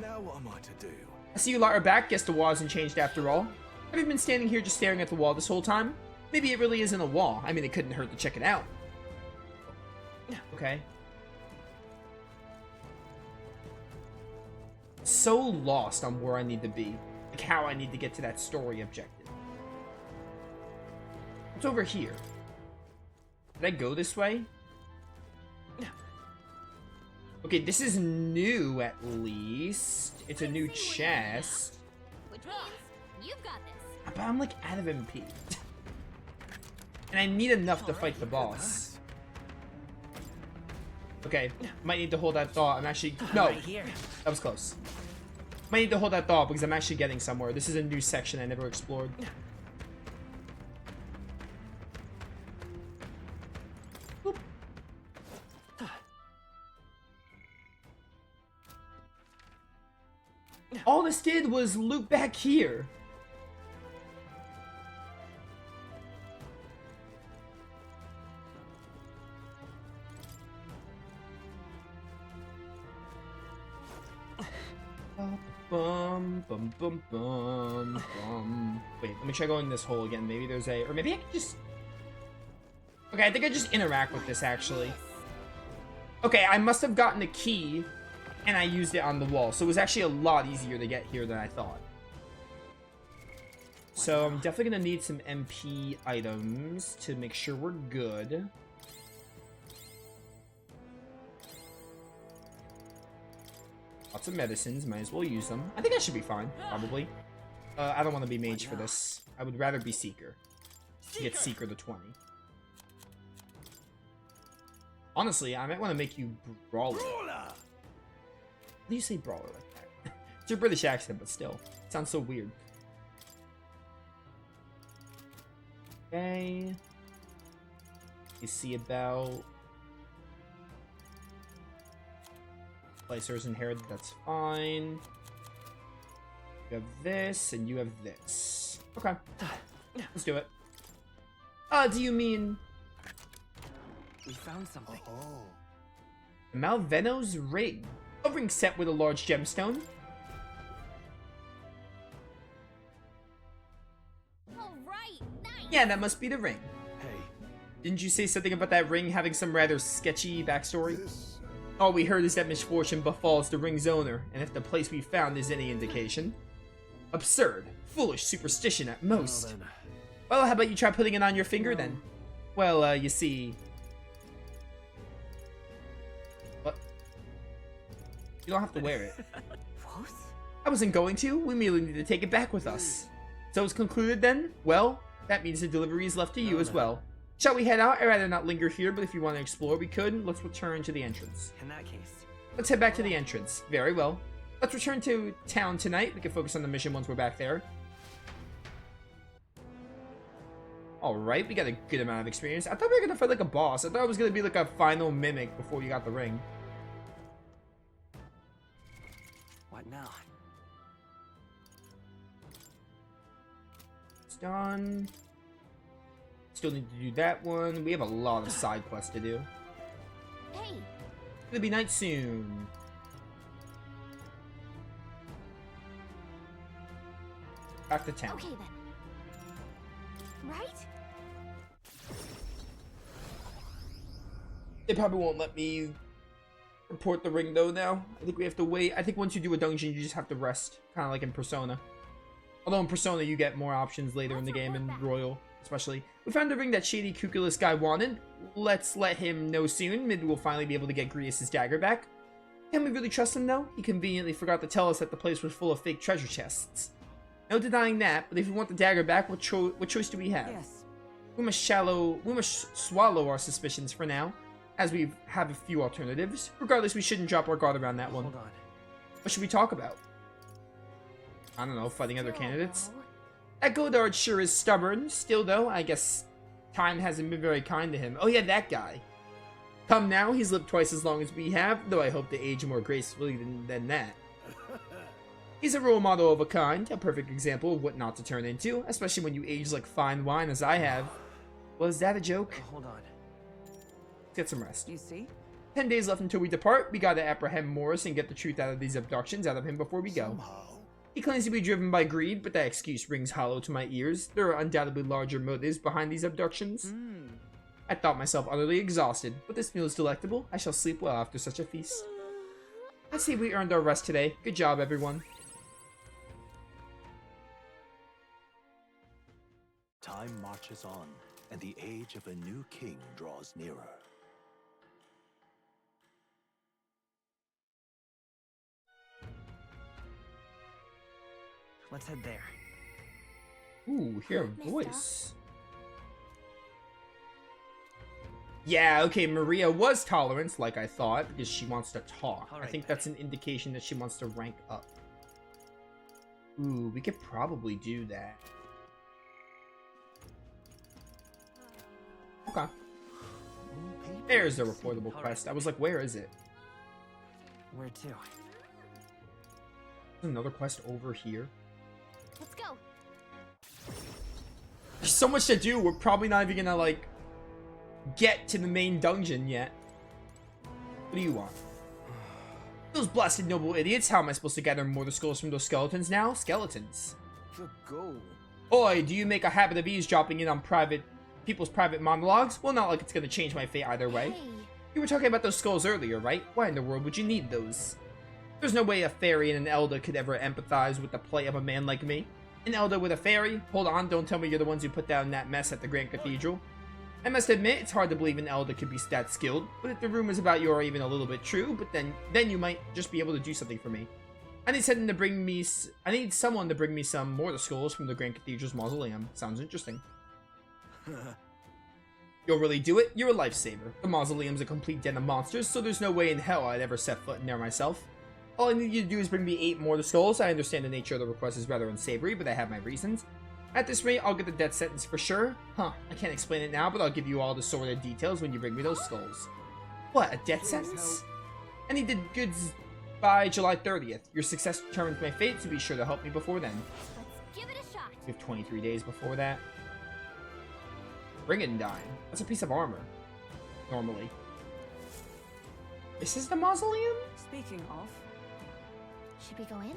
Now what am I to do? I see you lot are back. Guess the wall hasn't changed after all. Have you been standing here just staring at the wall this whole time? Maybe it really isn't a wall. I mean, it couldn't hurt to check it out. Okay. So lost on where I need to be. Like how I need to get to that story objective. What's over here? Did I go this way? Okay, this is new at least. It's a new chest. Which means you've got this. But I'm like out of MP. And I need enough to fight the boss. Okay, might need to hold that thought. I'm actually... No, that was close. Might need to hold that thought because I'm actually getting somewhere. This is a new section I never explored. Boop. All this did was loop back here. Bum, bum, bum, bum, bum. Wait, let me try going this hole again. Maybe there's a... Or maybe I can just... Okay, I think I just interact with this, actually. Okay, I must have gotten a key, and I used it on the wall. So it was actually a lot easier to get here than I thought. So I'm definitely going to need some MP items to make sure we're good. Lots of medicines, might as well use them. I think I should be fine, probably. I don't want to be mage for this. I would rather be seeker. Get seeker to 20. Honestly, I might want to make you brawler. How do you say brawler like that? It's your British accent, but still. It sounds so weird. Okay. You see about... Placers inherited, that's fine. You have this, and you have this. Okay. Let's do it. Do you mean... We found something. Oh. Malveno's ring. A ring set with a large gemstone. All right, nice. Yeah, that must be the ring. Hey, Didn't you say something about that ring having some rather sketchy backstory? this... All we heard is that misfortune befalls the ring's owner, and if the place we found is any indication. Absurd. Foolish superstition at most. Well, then. Well, how about you try putting it on your finger then? Well, you see... What? You don't have to wear it. What? I wasn't going to. We merely need to take it back with us. So it's concluded then? Well, that means the delivery is left to you as well. Shall we head out? I'd rather not linger here, but if you want to explore, we could. Let's return to the entrance. In that case. Let's head back to the entrance. Very well. Let's return to town tonight. We can focus on the mission once we're back there. Alright, we got a good amount of experience. I thought we were gonna fight like a boss. I thought it was gonna be like a final mimic before you got the ring. What now? It's done. Still need to do that one. We have a lot of side quests to do. Hey, It'll be night soon. Back to town. okay then. Right? They probably won't let me report the ring though now. I think we have to wait. I think once you do a dungeon, you just have to rest. Kind of like in Persona. Although in Persona, you get more options later in the game, in Royal especially. We found the ring that shady Cuculus guy wanted. Let's let him know soon. Maybe we'll finally be able to get Grius' dagger back. Can we really trust him though? He conveniently forgot to tell us that the place was full of fake treasure chests. No denying that, but if we want the dagger back, what choice do we have? Yes. We must swallow our suspicions for now, as we have a few alternatives. Regardless, we shouldn't drop our guard around that one. Hold on. What should we talk about? I don't know, fighting other candidates? No. That Godard sure is stubborn. Still though, I guess time hasn't been very kind to him. Oh yeah, that guy. Come now, he's lived twice as long as we have, though I hope to age more gracefully than that. He's a role model of a kind, a perfect example of what not to turn into, especially when you age like fine wine as I have. Was that a joke? Hold on. Let's get some rest. You see? 10 days left until we depart. We gotta apprehend Morris and get the truth out of these abductions out of him before we go. Somehow. He claims to be driven by greed, but that excuse rings hollow to my ears. There are undoubtedly larger motives behind these abductions. I thought myself utterly exhausted, but this meal is delectable. I shall sleep well after such a feast. I see we earned our rest today. Good job, everyone. Time marches on, and the age of a new king draws nearer. Let's head there. Ooh, hear a voice. Yeah, okay, Maria was tolerant, like I thought, because she wants to talk. I think that's an indication that she wants to rank up. Ooh, we could probably do that. Okay. There's a reportable quest. I was like, where is it? Where to? There's another quest over here. Let's go. There's so much to do, we're probably not even gonna, like, get to the main dungeon yet. What do you want? Those blasted noble idiots, how am I supposed to gather more the skulls from those skeletons now? Skeletons. The goal. Oi, do you make a habit of eavesdropping in on people's private monologues? Well, not like it's gonna change my fate either way. Hey. You were talking about those skulls earlier, right? Why in the world would you need those? There's no way a fairy and an elder could ever empathize with the plight of a man like me. An elder with a fairy? Hold on, don't tell me you're the ones who put down that mess at the Grand Cathedral. I must admit, it's hard to believe an elder could be that skilled, but if the rumors about you are even a little bit true, but then you might just be able to do something for me. I need someone to bring me some mortar skulls from the Grand Cathedral's mausoleum. Sounds interesting. You'll really do it? You're a lifesaver. The mausoleum's a complete den of monsters, so there's no way in hell I'd ever set foot in there myself. All I need you to do is bring me 8 mortar skulls. I understand the nature of the request is rather unsavory, but I have my reasons. At this rate, I'll get the death sentence for sure. Huh, I can't explain it now, but I'll give you all the sordid details when you bring me those skulls. What, a death sentence? I need the goods by July 30th. Your success determines my fate, so be sure to help me before then. Let's give it a shot. We have 23 days before that. Brigandine. That's a piece of armor. Normally. This is the mausoleum? Speaking of, Should we go in?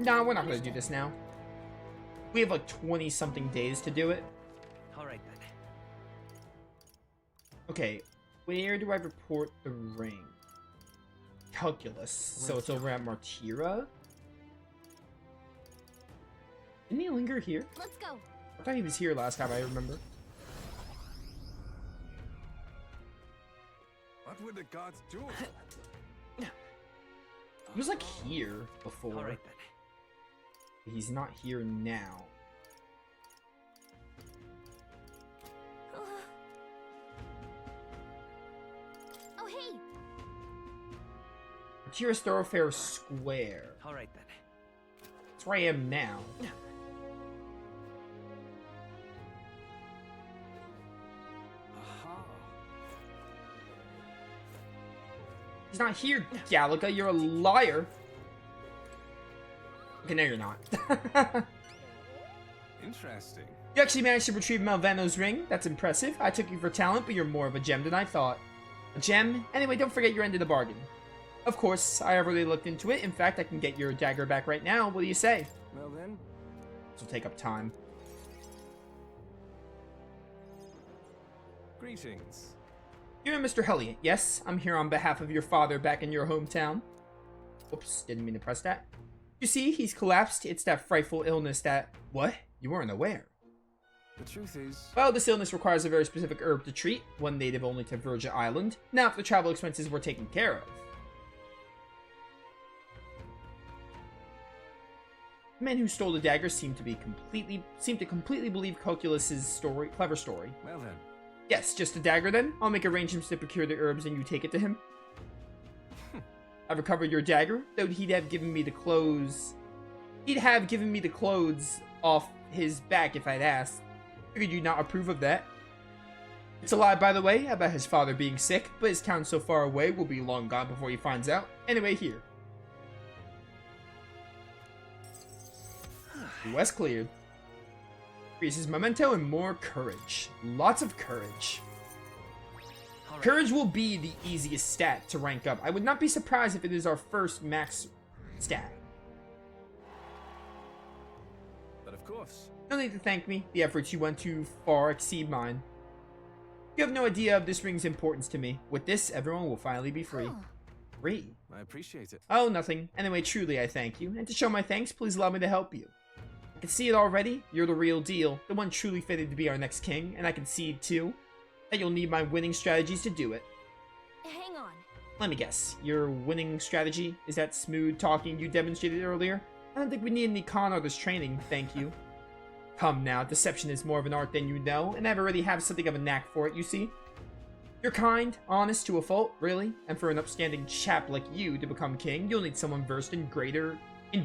Nah, we're not gonna do this now. We have like 20-something days to do it. alright then. Okay, where do I report the ring? Calculus. So it's over at Martira? Didn't he linger here? Let's go. I thought he was here last time, I remember. What would the gods do? He was like here before. Alright then. He's not here now. Oh, hey. Martira's Thoroughfare Square. Alright then. That's where I am now. Aha. He's not here, Galaga. You're a liar. Okay, no, you're not. Interesting. You actually managed to retrieve Malvano's ring. That's impressive. I took you for talent, but you're more of a gem than I thought. A gem? Anyway, don't forget your end of the bargain. Of course, I have really looked into it. In fact, I can get your dagger back right now. What do you say? Well then. This will take up time. Greetings. You're Mr. Helliot, yes? I'm here on behalf of your father back in your hometown. Whoops, didn't mean to press that. You see, he's collapsed. It's that frightful illness that... What? You weren't aware. The truth is, Well, this illness requires a very specific herb to treat, one native only to Virgin Island. Now, if the travel expenses were taken care of. The man who stole the dagger seemed to completely believe Calculus's clever story. well then. Yes, just a dagger then? I'll make arrangements to procure the herbs and you take it to him. I've recovered your dagger, though he'd have given me the clothes. He'd have given me the clothes off his back if I'd asked. Figured you'd not approve of that. It's a lie, by the way, about his father being sick, but his town so far away will be long gone before he finds out. Anyway, here. West cleared. Increases memento and more courage. Lots of courage. Courage will be the easiest stat to rank up. I would not be surprised if it is our first max stat. But of course. No need to thank me. The efforts you went to far exceed mine. You have no idea of this ring's importance to me. With this, everyone will finally be free. Huh. Free? I appreciate it. Oh, nothing. Anyway, truly, I thank you. And to show my thanks, please allow me to help you. I can see it already. You're the real deal. The one truly fitted to be our next king. And I can see, too, that you'll need my winning strategies to do it. Hang on. Let me guess. Your winning strategy is that smooth talking you demonstrated earlier? I don't think we need any con artist training, thank you. Come now, deception is more of an art than you know, and I already have something of a knack for it, you see. You're kind, honest to a fault, really, and for an upstanding chap like you to become king, you'll need someone versed in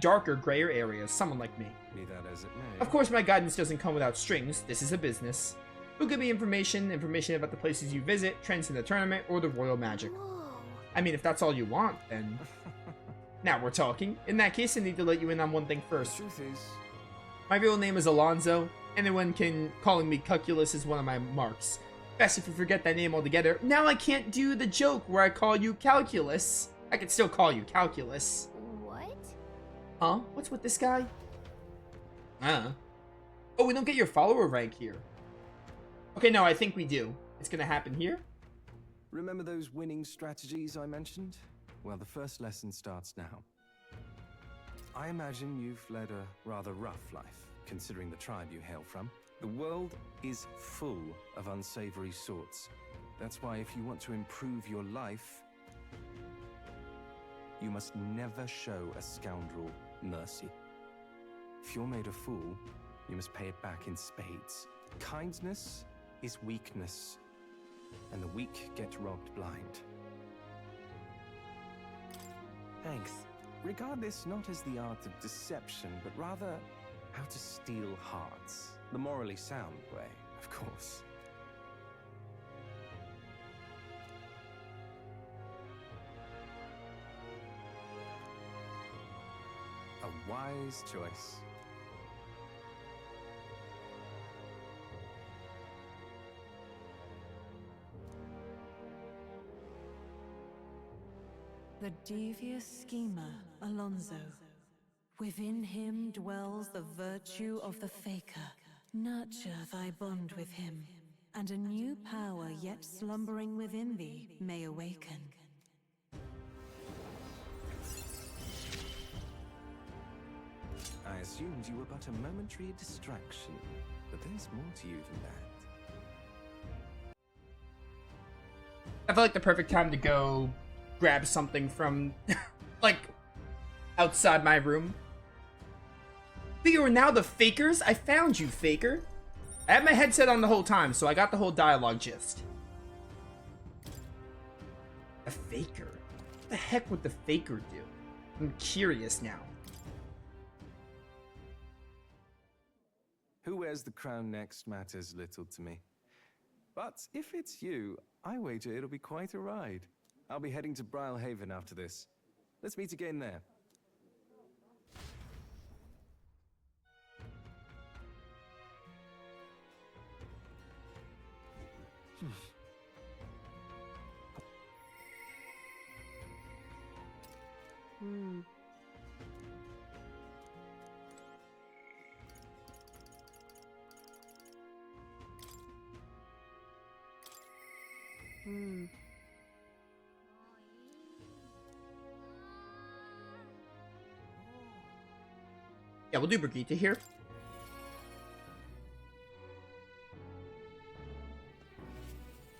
darker, grayer areas, someone like me. Be that as it may. Of course, my guidance doesn't come without strings. This is a business. You'll give me information about the places you visit, trends in the tournament, or the royal magic. Whoa. I mean, if that's all you want, then... Now we're talking. In that case, I need to let you in on one thing The first. truth is, My real name is Alonzo. Anyone can calling me Calculus is one of my marks. Best if you forget that name altogether. Now I can't do the joke where I call you Calculus. I can still call you Calculus. What? Huh? What's with this guy? Oh, we don't get your follower rank here. Okay, no, I think we do. It's gonna happen here. remember those winning strategies I mentioned? Well, the first lesson starts now. I imagine you've led a rather rough life, considering the tribe you hail from. The world is full of unsavory sorts. That's why if you want to improve your life, you must never show a scoundrel mercy. If you're made a fool, you must pay it back in spades. Kindness is weakness, and the weak get robbed blind. Thanks. Regard this not as the art of deception, but rather how to steal hearts. The morally sound way, of course. A wise choice. The devious schemer, Alonzo. Within him dwells the virtue of the faker. Nurture thy bond with him, and a new power yet slumbering within thee may awaken. I assumed you were but a momentary distraction, but there's more to you than that. I feel like the perfect time to go grab something from, like, outside my room. But you are now the fakers? I found you, faker. I had my headset on the whole time, so I got the whole dialogue gist. A faker? What the heck would the faker do? I'm curious now. Who wears the crown next matters little to me. But if it's you, I wager it'll be quite a ride. I'll be heading to Brilehaven after this. Let's meet again there. Yeah, we'll do Brigitte here.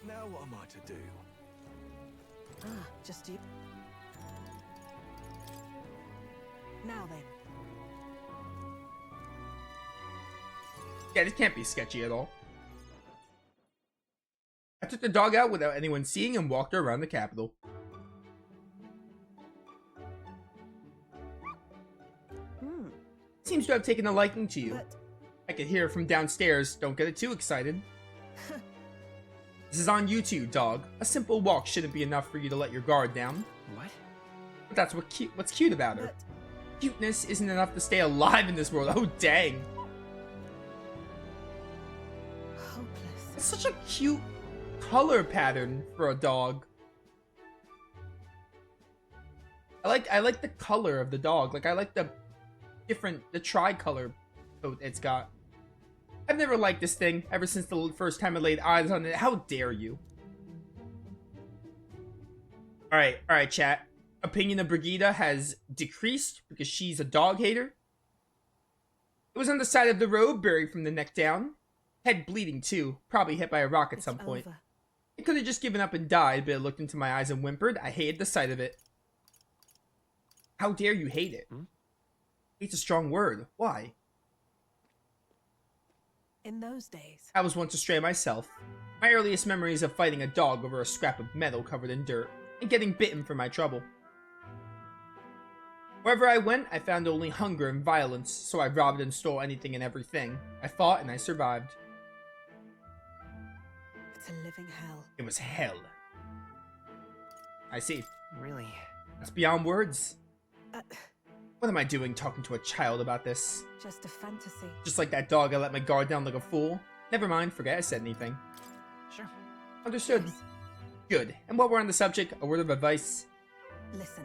Now what am I to do? Ah, just you. Now then. Yeah, this can't be sketchy at all. I took the dog out without anyone seeing and walked her around the capital. Seems to have taken a liking to you. But I could hear it from downstairs. Don't get it too excited. This is on you two, dog. A simple walk shouldn't be enough for you to let your guard down. What? But that's what's cute about her. Cuteness isn't enough to stay alive in this world. Oh, dang. hopeless. It's such a cute color pattern for a dog. I like the color of the dog. Like, I like the tricolor coat it's got. I've never liked this thing ever since the first time I laid eyes on it. How dare you? Alright, chat. Opinion of Brigida has decreased because she's a dog hater. It was on the side of the road, buried from the neck down. Head bleeding too, probably hit by a rock at some point. Over. It could have just given up and died, but it looked into my eyes and whimpered. I hated the sight of it. How dare you hate it? Hate's a strong word. Why? In those days, I was once a stray myself. My earliest memories of fighting a dog over a scrap of metal covered in dirt, and getting bitten for my trouble. Wherever I went, I found only hunger and violence, so I robbed and stole anything and everything. I fought and I survived. it's a living hell. It was hell. I see. Really? That's beyond words. What am I doing talking to a child about this? Just a fantasy. Just like that dog, I let my guard down like a fool. Never mind, forget I said anything. Sure. Understood. Good. And while we're on the subject, a word of advice. Listen,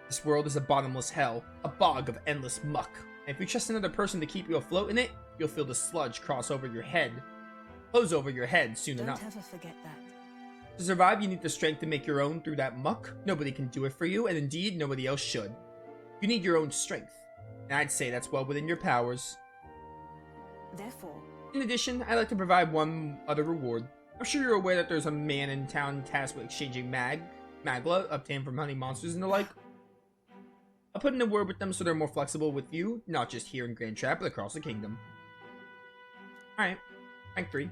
This world is a bottomless hell, a bog of endless muck. And if you trust another person to keep you afloat in it, you'll feel the sludge close over your head soon don't enough. ever forget that. To survive, you need the strength to make your own through that muck. Nobody can do it for you, and indeed, nobody else should. You need your own strength, and I'd say that's well within your powers. Therefore, In addition, I'd like to provide one other reward. I'm sure you're aware that there's a man in town tasked with exchanging magla obtained from honey monsters and the like. I'll put in a word with them so they're more flexible with you, not just here in Grand Trap, but across the kingdom. Alright, rank 3.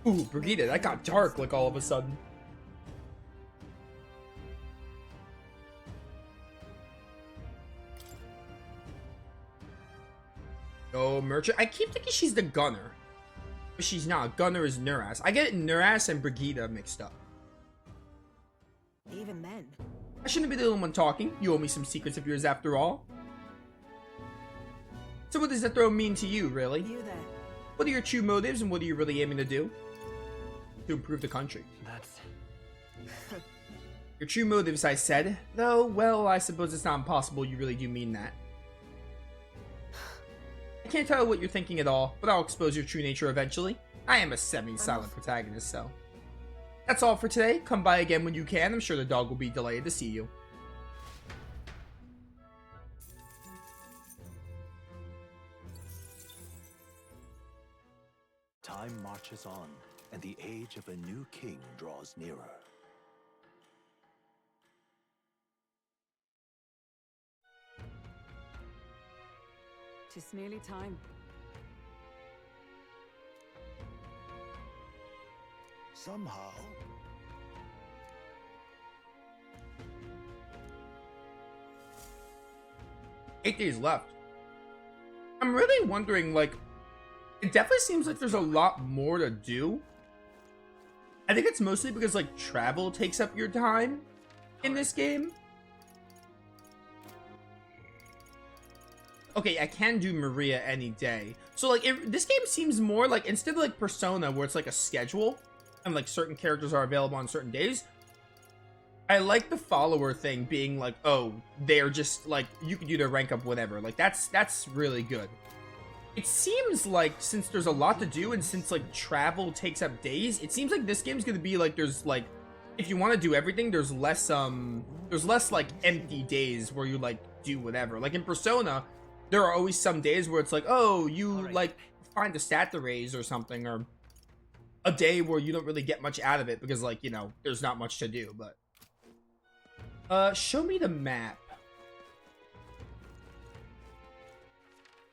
Ooh, Brigida, that got dark like all of a sudden. Oh, Merchant. I keep thinking she's the Gunner. But she's not. Gunner is Nuras. I get Nuras and Brigida mixed up. even then, I shouldn't be the only one talking. You owe me some secrets of yours after all. So what does that throne mean to you, really? you there. What are your true motives and what are you really aiming to do? To improve the country. That's... Your true motives, I said. Though, well, I suppose it's not impossible you really do mean that. I can't tell what you're thinking at all, but I'll expose your true nature eventually. I am a semi-silent protagonist, so. That's all for today. Come by again when you can. I'm sure the dog will be delighted to see you. Time marches on, and the age of a new king draws nearer. Tis nearly time. Somehow, 8 days left. I'm really wondering, like, it definitely seems like there's a lot more to do. I think it's mostly because, like, travel takes up your time in this game. Okay, I can do Maria any day. So, like, this game seems more like, instead of, like, Persona, where it's, like, a schedule, and, like, certain characters are available on certain days, I like the follower thing being, like, oh, they're just, like, you can do their rank up whatever. Like, that's really good. It seems like, since there's a lot to do, and since, like, travel takes up days, it seems like this game's gonna be, like, there's, like, if you want to do everything, there's less, like, empty days where you, like, do whatever. Like, in Persona, there are always some days where it's like, oh, you, like, find a stat to raise or something, or a day where you don't really get much out of it because, like, you know, there's not much to do, but... show me the map.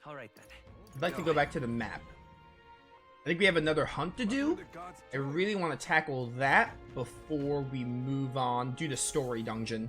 Alright then. I'd like to go back to the map. I think we have another hunt to do. I really want to tackle that before we move on, do the story dungeon.